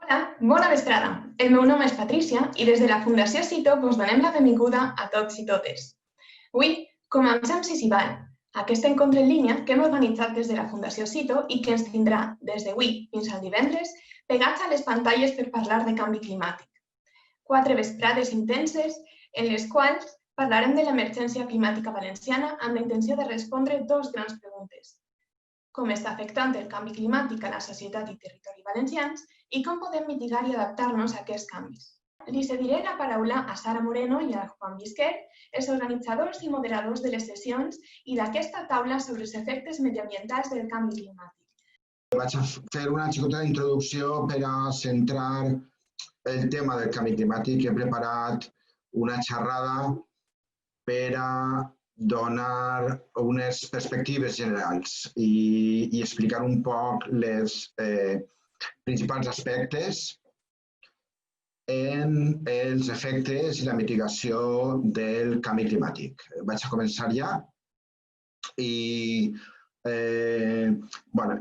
Hola, bona vesprada. El meu nom és Patrícia i des de la Fundació Cito us donem la benvinguda a tots i totes. Avui comencem Sisival, aquest encontre en línia que hem organitzat des de la Fundació Cito i que ens tindrà des d'avui fins al divendres pegats a les pantalles per parlar de canvi climàtic. 4 vesprades intenses en les quals parlarem de l'emergència climàtica valenciana amb la intenció de respondre 2 grans preguntes. Com està afectant el canvi climàtic a la societat i territori valencians i com podem mitigar i adaptar-nos a aquests canvis. Li cediré la paraula a Sara Moreno i a Juan Visquer, els organitzadors i moderadors de les sessions i d'aquesta taula sobre els efectes mediambientals del canvi climàtic. Vaig a fer una xicota d'introducció per a centrar el tema del canvi climàtic. He preparat una xerrada per a donar unes perspectives generals i explicar un poc els principals aspectes en els efectes i la mitigació del canvi climàtic. Vaig a començar ja i en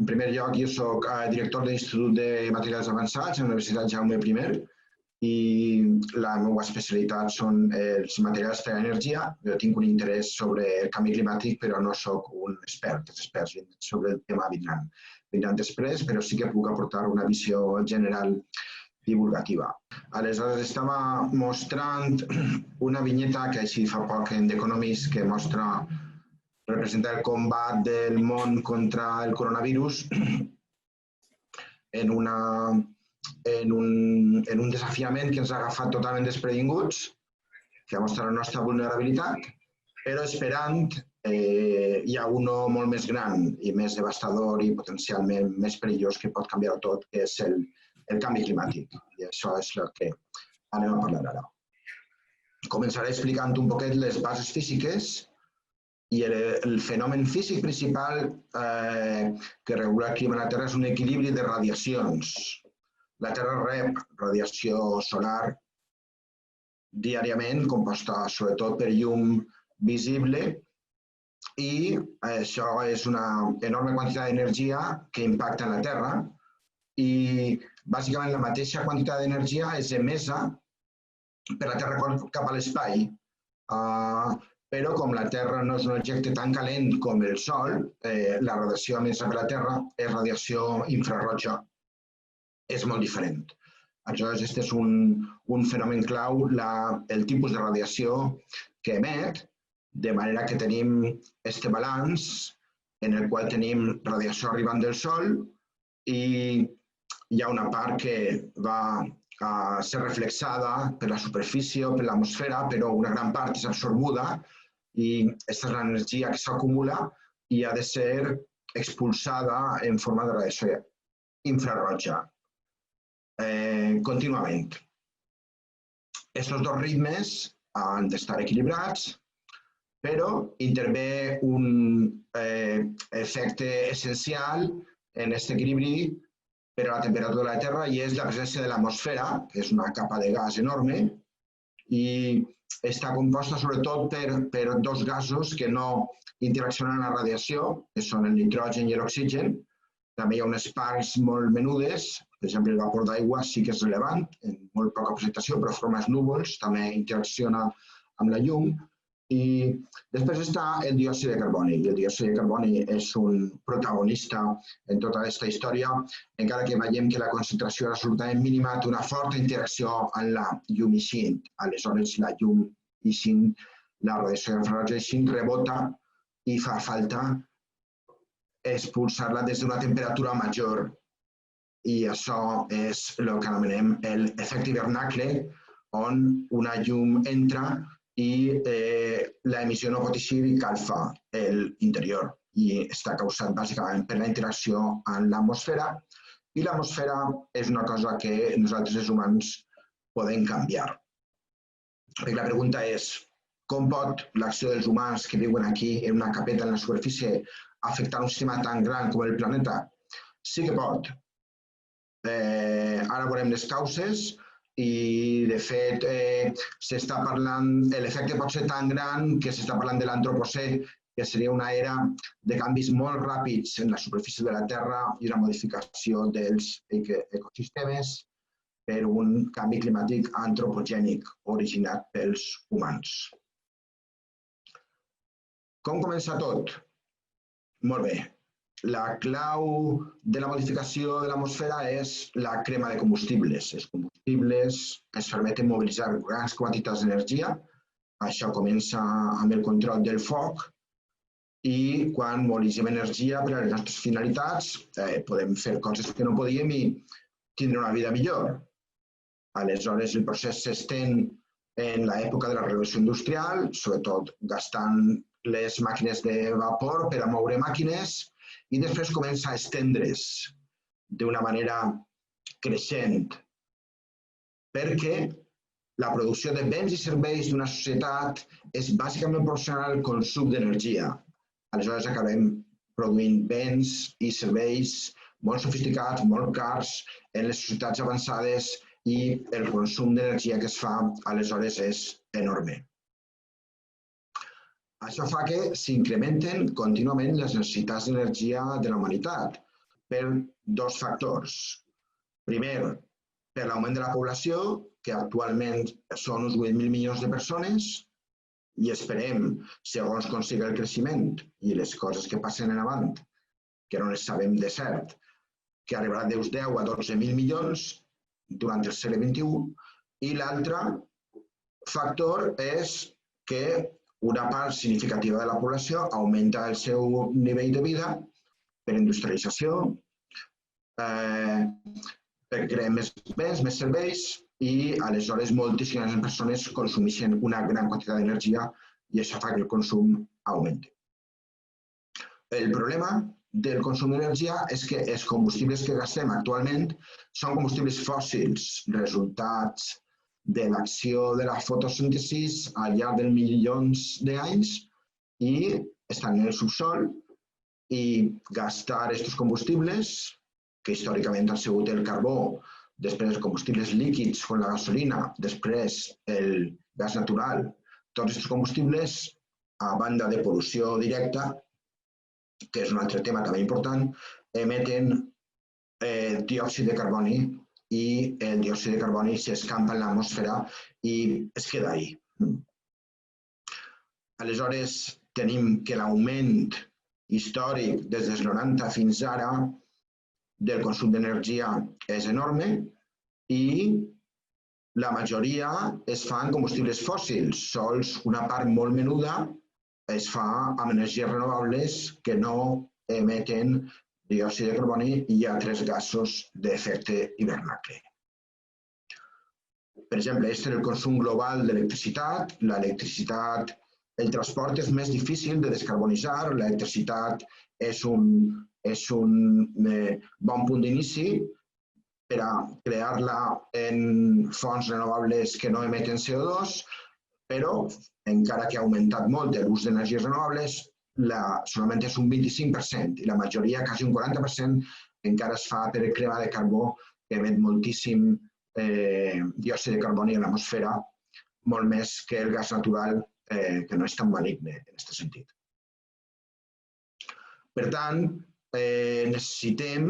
primer lloc jo soc director de l'Institut de Materials Avançats a la Universitat Jaume I i la meva especialitat són els materials per a l'energia. Jo tinc un interès sobre el canvi climàtic, però no soc un expert. Els experts sobre el tema vindran després, però sí que puc aportar una visió general divulgativa. Aleshores, estava mostrant una vinyeta que així fa poc en The Economist que representa el combat del món contra el coronavirus en un desafiament que ens ha agafat totalment desprevinguts, que ha mostrat la nostra vulnerabilitat, però esperant hi ha un molt més gran i més devastador i potencialment més perillós que pot canviar tot, que és el canvi climàtic. I això és el que anem a parlar ara. Començaré explicant un poquet les bases físiques i el fenomen físic principal que regula el clima a la Terra és un equilibri de radiacions. La Terra rep radiació solar diàriament, composta sobretot per llum visible, i això és una enorme quantitat d'energia que impacta en la Terra i bàsicament la mateixa quantitat d'energia és emesa per la Terra cap a l'espai. Però com la Terra no és un objecte tan calent com el Sol, la radiació emesa per la Terra és radiació infrarroja. És molt diferent. Aleshores, aquest és un fenomen clau, el tipus de radiació que emet, de manera que tenim aquest balanç en el qual tenim radiació arribant del Sol i hi ha una part que va a ser reflexada per la superfície o per l'atmosfera, però una gran part és absorbuda i aquesta és l'energia que s'acumula i ha de ser expulsada en forma de radiació infrarroja. Contínuament. Aquests 2 ritmes han d'estar equilibrats, però intervé un efecte essencial en aquest equilibri per a la temperatura de la Terra i és la presència de l'atmosfera, que és una capa de gas enorme, i està composta sobretot per 2 gasos que no interaccionen amb la radiació, que són el nitrogen i l'oxigen. També hi ha unes parts molt menudes, per exemple, el vapor d'aigua sí que és rellevant, en molt poca presentació, però forma els núvols, també interacciona amb la llum. I després està el diòxid de carboni. El diòxid de carboni és un protagonista en tota aquesta història, encara que veiem que la concentració és absolutament mínima, té una forta interacció amb la llum ixint. Aleshores, la llum ixint, la radiació infrarroja ixint, rebota i fa falta expulsar-la des d'una temperatura major. I això és el que anomenem l'efecte hivernacle, on una llum entra i l'emissió no pot eixir i calfa l'interior. I està causat bàsicament per la interacció amb l'atmosfera. I l'atmosfera és una cosa que nosaltres, els humans, podem canviar. Perquè la pregunta és, com pot l'acció dels humans que viuen aquí en una capeta en la superfície afectar un sistema tan gran com el planeta? Sí que pot. Ara veurem les causes i, de fet, s'està parlant, l'efecte pot ser tan gran que s'està parlant de l'antropocè, que seria una era de canvis molt ràpids en la superfície de la Terra i una modificació dels ecosistemes. per un canvi climàtic antropogènic originat pels humans. Com comença tot? Molt bé. La clau de la modificació de l'atmosfera és la crema de combustibles. Els combustibles ens permeten mobilitzar grans quantitats d'energia. Això comença amb el control del foc i quan mobilitzem energia per a les nostres finalitats podem fer coses que no podíem i tindre una vida millor. Aleshores, el procés s'estén en l'època de la revolució industrial, sobretot gastant les màquines de vapor per a moure màquines, i després comença a estendre's d'una manera creixent, perquè la producció de béns i serveis d'una societat és bàsicament proporcional al consum d'energia. Aleshores acabem produint béns i serveis molt sofisticats, molt cars en les societats avançades i el consum d'energia que es fa aleshores és enorme. Això fa que s'incrementen contínuament les necessitats d'energia de la humanitat per dos factors. Primer, per l'augment de la població, que actualment són uns 8.000 milions de persones, i esperem, segons consiga el creixement i les coses que passen en avant, que no les sabem de cert, que arribarà dels 10 a 12.000 milions durant el segle XXI, i l'altre factor és que una part significativa de la població augmenta el seu nivell de vida per industrialització, per crear més béns, més serveis, i aleshores moltíssimes persones consumeixen una gran quantitat d'energia i això fa que el consum augmenti. El problema del consum d'energia és que els combustibles que gastem actualment són combustibles fòssils, resultats de l'acció de la fotosíntesi al llarg dels milions d'anys i estan en el subsol i gastar aquests combustibles, que històricament han sigut el carbó, després els combustibles líquids com la gasolina, després el gas natural, tots aquests combustibles, a banda de pol·lució directa, que és un altre tema també important, emeten diòxid de carboni i el diòxid de carboni s'escampa en l'atmosfera i es queda ahí. Aleshores, tenim que l'augment històric des dels 90 fins ara del consum d'energia és enorme i la majoria es fa en combustibles fòssils, sols una part molt menuda es fa amb energies renovables que no emeten diòxid de carboni i altres gasos d'efecte hivernacle. Per exemple, aquest és el consum global d'electricitat. L'electricitat, el transport és més difícil de descarbonitzar. L'electricitat és un bon punt d'inici per a crear-la en fonts renovables que no emeten CO2, però encara que ha augmentat molt l'ús d'energies renovables, solament és un 25% i la majoria, quasi un 40%, encara es fa per crema de carbó que emet moltíssim diòxid de carboni a l'atmosfera, molt més que el gas natural, que no és tan maligne en aquest sentit. Per tant, necessitem,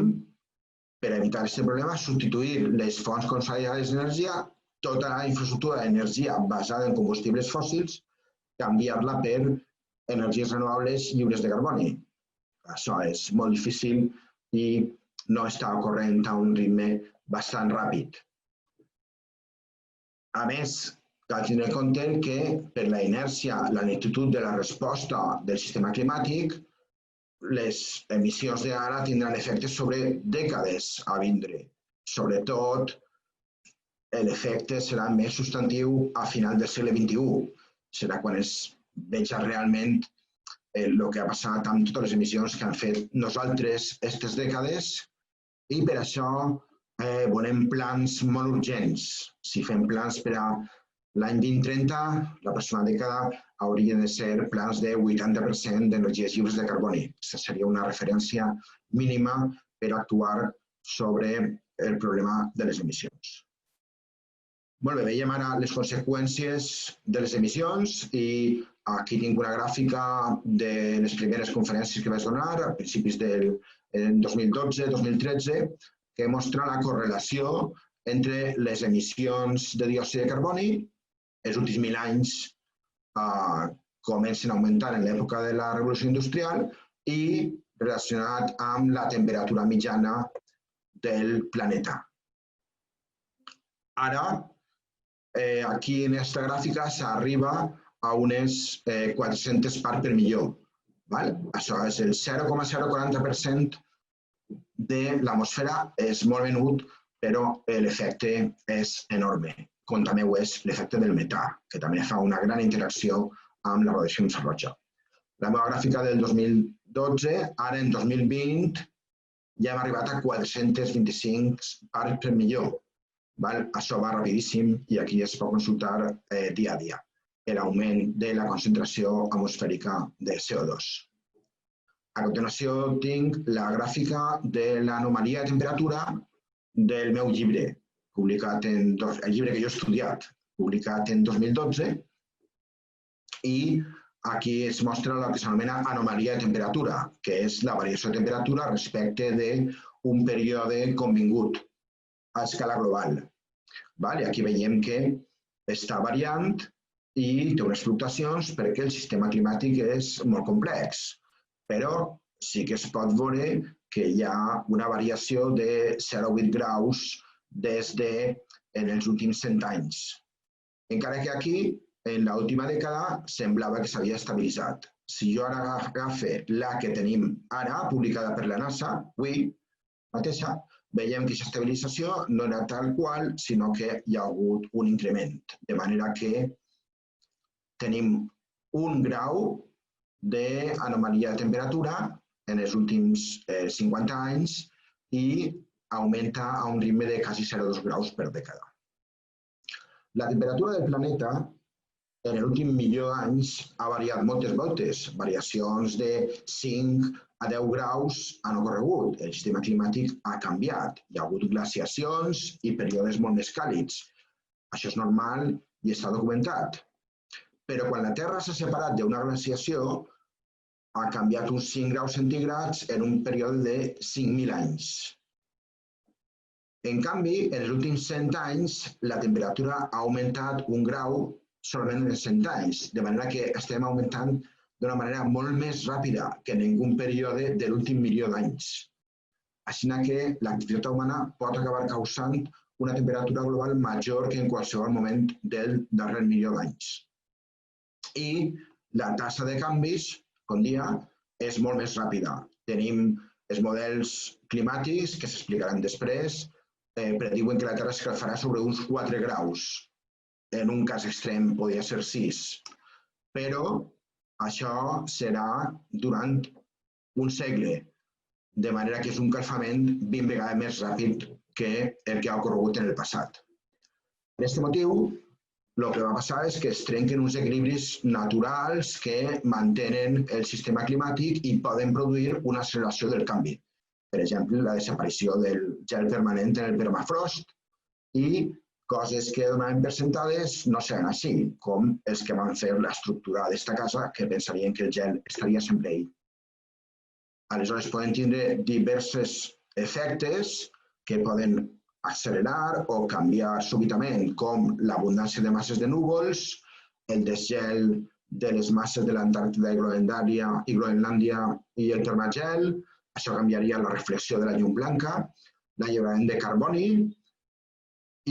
per evitar aquest problema, substituir les fonts consolidades d'energia, tota la infraestructura d'energia basada en combustibles fòssils, canviar-la per energies renovables lliures de carboni. Això és molt difícil i no està ocorrent a un ritme bastant ràpid. A més, cal tenir en compte que per la inèrcia, la lentitud de la resposta del sistema climàtic, les emissions d'ara tindran efectes sobre dècades a vindre. Sobretot, l'efecte serà més substantiu a final del segle XXI. Serà quan es veja realment el que ha passat amb totes les emissions que han fet nosaltres aquestes dècades i per això volem plans molt urgents. Si fem plans per a l'any 2030, la pròxima dècada haurien de ser plans de 80% d'energies lliures de carboni. Aquesta seria una referència mínima per actuar sobre el problema de les emissions. Molt bé, veiem ara les conseqüències de les emissions i aquí tinc una gràfica de les primeres conferències que vaig donar a principis del 2012-2013 que mostra la correlació entre les emissions de diòxid de carboni, els últims 1.000 anys comencen a augmentar en l'època de la revolució industrial i relacionat amb la temperatura mitjana del planeta. Ara, aquí en aquesta gràfica s'arriba a unes 400 parts per milió. Això és el 0,040% de l'atmosfera, és molt menut, però l'efecte és enorme, com també ho és l'efecte del metà, que també fa una gran interacció amb la radiació infraroja. La meva gràfica del 2012, ara en 2020, ja hem arribat a 425 parts per milió. Això va rapidíssim i aquí es pot consultar dia a dia l'augment de la concentració atmosfèrica de CO2. A continuació tinc la gràfica de l'anomalia de temperatura del meu llibre, el llibre que jo he estudiat, publicat en 2012, i aquí es mostra el que s'anomena anomalia de temperatura, que és la variació de temperatura respecte d'un període convingut a escala global. Aquí veiem que està variant i té unes fluctuacions perquè el sistema climàtic és molt complex, però sí que es pot veure que hi ha una variació de 0,8 graus des dels últims 100 anys. Encara que aquí, en l'última dècada, semblava que s'havia estabilitzat. Si jo ara agafo la que tenim ara, publicada per la NASA, avui mateixa, veiem que aquesta estabilització no era tal qual, sinó que hi ha hagut un increment, de manera que tenim 1 grau d'anomalia de temperatura en els últims 50 anys i augmenta a un ritme de quasi 0,2 graus per dècada. La temperatura del planeta en l'últim milió d'anys ha variat moltes voltes, variacions de 5 a 10 graus han ocorregut. El sistema climàtic ha canviat, hi ha hagut glaciacions i períodes molt més càlids. Això és normal i està documentat. Però quan la Terra s'ha separat d'una glaciació, ha canviat uns 5 graus centígrads en un període de 5.000 anys. En canvi, en els últims 100 anys, la temperatura ha augmentat 1 grau solament en 100 anys, de manera que estem augmentant d'una manera molt més ràpida que en ningú període de l'últim milió d'anys. Així que l'activitat humana pot acabar causant una temperatura global major que en qualsevol moment del darrer milió d'anys. I la tassa de canvis, com dia, és molt més ràpida. Tenim els models climàtics, que s'explicaran després, prediuen que la Terra escalfarà sobre uns 4 graus. En un cas extrem podria ser 6. Però això serà durant un segle, de manera que és un calfament 20 vegades més ràpid que el que ha ocorregut en el passat. Per aquest motiu, el que va passar és que es trenquen uns equilibris naturals que mantenen el sistema climàtic i poden produir una acceleració del canvi. Per exemple, la desaparició del gel permanent en el permafrost i coses que donaven per sentades no seran així, com els que van fer l'estructura d'esta casa, que pensarien que el gel estaria sempre ahí. Aleshores, poden tindre diversos efectes que poden accelerar o canviar súbitament, com l'abundància de masses de núvols, el desgel de les masses de l'Antàrtida i Groenlàndia i el permagel. Això canviaria la reflexió de la llum blanca, l'alliberament de carboni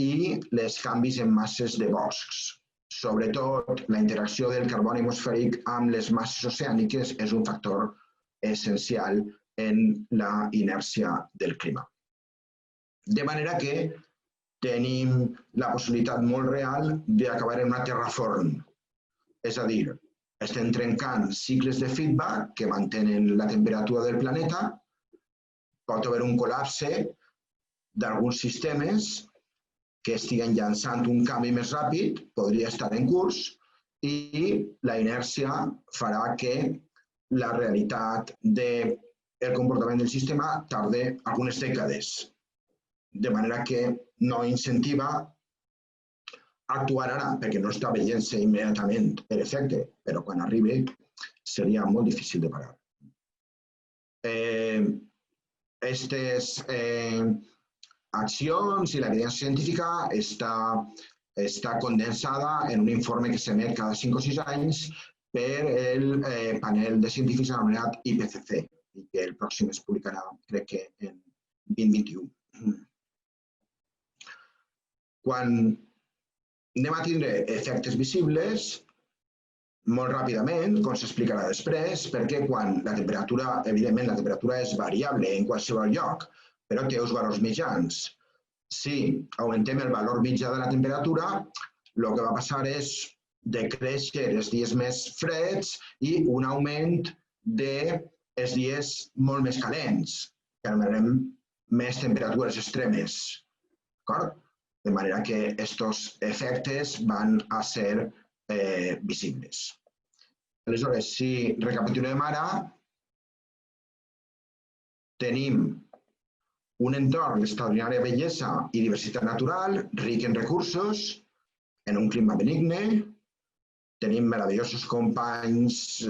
i els canvis en masses de boscs. Sobretot, la interacció del carboni atmosfèric amb les masses oceàniques és un factor essencial en la inèrcia del clima. De manera que tenim la possibilitat molt real d'acabar en una terraform. És a dir, estem trencant cicles de feedback que mantenen la temperatura del planeta, pot haver un col·lapse d'alguns sistemes que estiguen llançant un canvi més ràpid, podria estar en curs, i la inèrcia farà que la realitat del comportament del sistema tardi algunes dècades. De manera que no incentiva actuar ara, perquè no està veient-se immediatament l'efecte, però quan arribi seria molt difícil de parar. Aquestes accions i l'evidència científica està condensada en un informe que s'emet cada 5 o 6 anys per el panel de científics anomenat IPCC, i que el pròxim es publicarà, crec que en 2021. Quan anem a tindre efectes visibles, molt ràpidament, com s'explicarà després, perquè quan la temperatura, evidentment la temperatura és variable en qualsevol lloc, però té uns valors mitjans. Si augmentem el valor mitjà de la temperatura, el que va passar és decréixer els dies més freds i un augment dels dies molt més calents, que anomenem més temperatures extremes. De manera que aquests efectes van a ser visibles. Aleshores, si recapitulem ara, tenim un entorn d'extraordinària bellesa i diversitat natural, ric en recursos, en un clima benigne, tenim meravellosos companys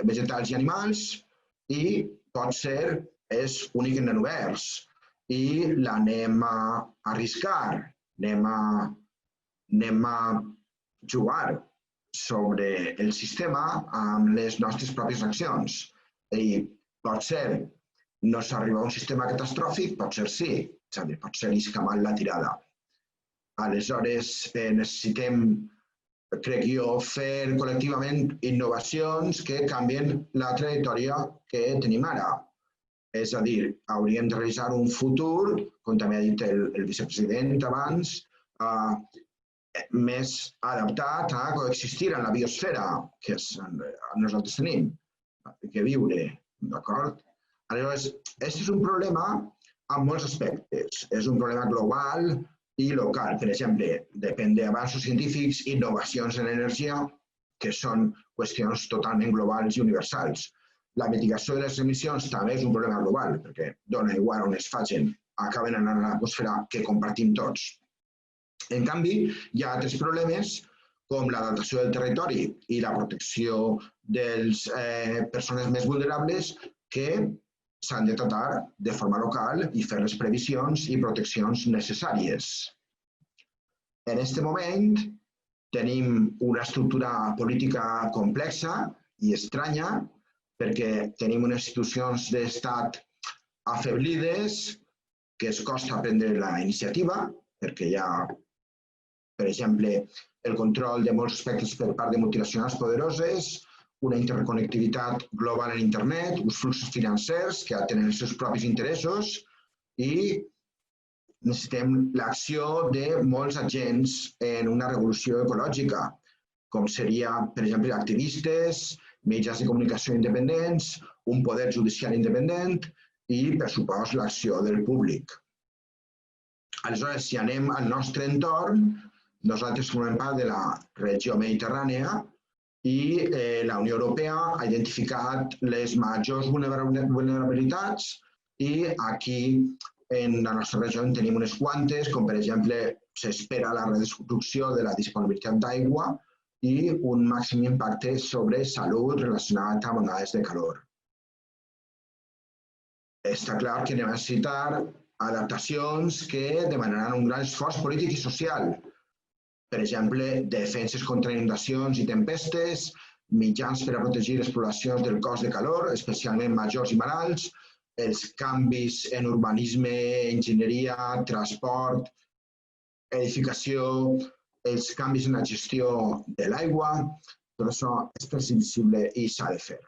vegetals i animals i potser és únic en l'univers i l'anem a arriscar, anem a jugar sobre el sistema amb les nostres pròpies accions. I potser no s'arriba a un sistema catastròfic, potser sí, és a dir, potser isca mal la tirada. Aleshores, necessitem, crec jo, fer col·lectivament innovacions que canvien la trajectòria que tenim ara. És a dir, hauríem de realitzar un futur, com també ha dit el vicepresident abans, més adaptat a coexistir en la biosfera que nosaltres tenim, que viure, d'acord? Aleshores, aquest és un problema amb molts aspectes. És un problema global i local. Per exemple, depèn d'avanços científics i innovacions en l'energia, que són qüestions totalment globals i universals. La mitigació de les emissions també és un problema global, perquè dona igual on es facin, acaben anant a l'atmosfera que compartim tots. En canvi, hi ha altres problemes com l'adaptació del territori i la protecció de les persones més vulnerables que s'han de tratar de forma local i fer les previsions i proteccions necessàries. En aquest moment tenim una estructura política complexa i estranya perquè tenim unes institucions d'estat afeblides que es costa prendre la iniciativa perquè hi ha, per exemple, el control de molts aspectes per part de multinacionals poderoses, una interconnectivitat global en internet, uns fluxos financers que tenen els seus propis interessos i necessitem l'acció de molts agents en una revolució ecològica, com seria, per exemple, activistes, mitjans de comunicació independents, un poder judicial independent i, per supost, l'acció del públic. Aleshores, si anem al nostre entorn, nosaltres formem part de la regió mediterrània i la Unió Europea ha identificat les majors vulnerabilitats i aquí en la nostra regió en tenim unes quantes, com per exemple s'espera la reducció de la disponibilitat d'aigua i un màxim impacte sobre salut relacionat amb onades de calor. Està clar que anem a necessitar adaptacions que demanaran un gran esforç polític i social. Per exemple, defenses contra inundacions i tempestes, mitjans per a protegir les poblacions del cos de calor, especialment majors i malalts, els canvis en urbanisme, enginyeria, transport, edificació, els canvis en la gestió de l'aigua, tot això és prescindible i s'ha de fer.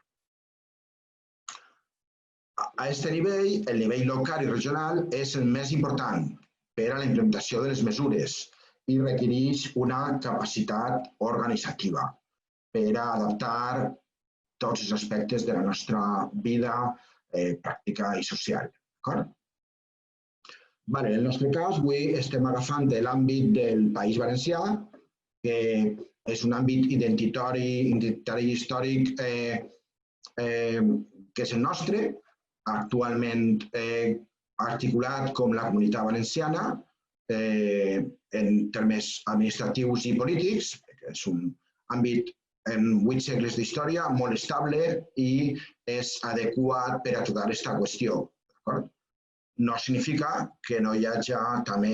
A aquest nivell, el nivell local i regional és el més important per a la implementació de les mesures i requereix una capacitat organitzativa per a adaptar tots els aspectes de la nostra vida pràctica i social. En el nostre cas, avui estem agafant l'àmbit del País Valencià, que és un àmbit identitari i històric que és el nostre, actualment articulat com la Comunitat Valenciana, en termes administratius i polítics, que és un àmbit en 8 segles d'història molt estable i és adequat per a tota aquesta qüestió. no significa que no hi hagi també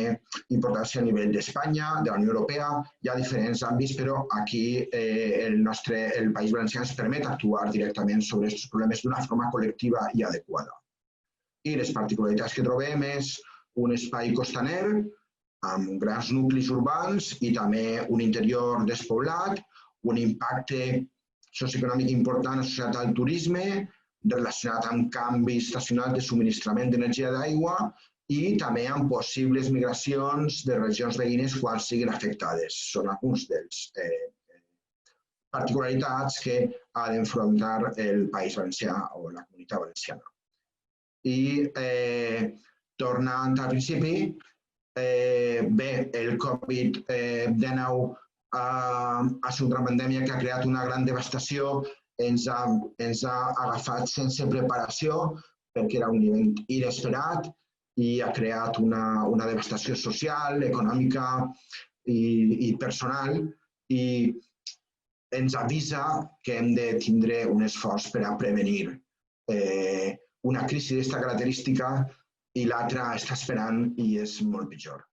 importància a nivell d'Espanya, de la Unió Europea, hi ha diferents àmbits, però aquí el País Valencià ens permet actuar directament sobre aquests problemes d'una forma col·lectiva i adequada. I les particularitats que trobem és un espai costaner amb grans nuclis urbans i també un interior despoblat, un impacte socioeconòmic important associat al turisme, relacionat amb canvis estacionals de subministrament d'energia d'aigua i també amb possibles migracions de regions veïnes quan siguin afectades. Són alguns dels particularitats que ha d'enfrontar el País Valencià o la Comunitat Valenciana. I tornant al principi, bé, el Covid-19 ha sigut una pandèmia que ha creat una gran devastació, ens ha agafat sense preparació perquè era un event inesperat i ha creat una devastació social, econòmica i personal i ens avisa que hem de tindre un esforç per a prevenir una crisi d'aquesta característica i l'altra està esperant i és molt pitjor.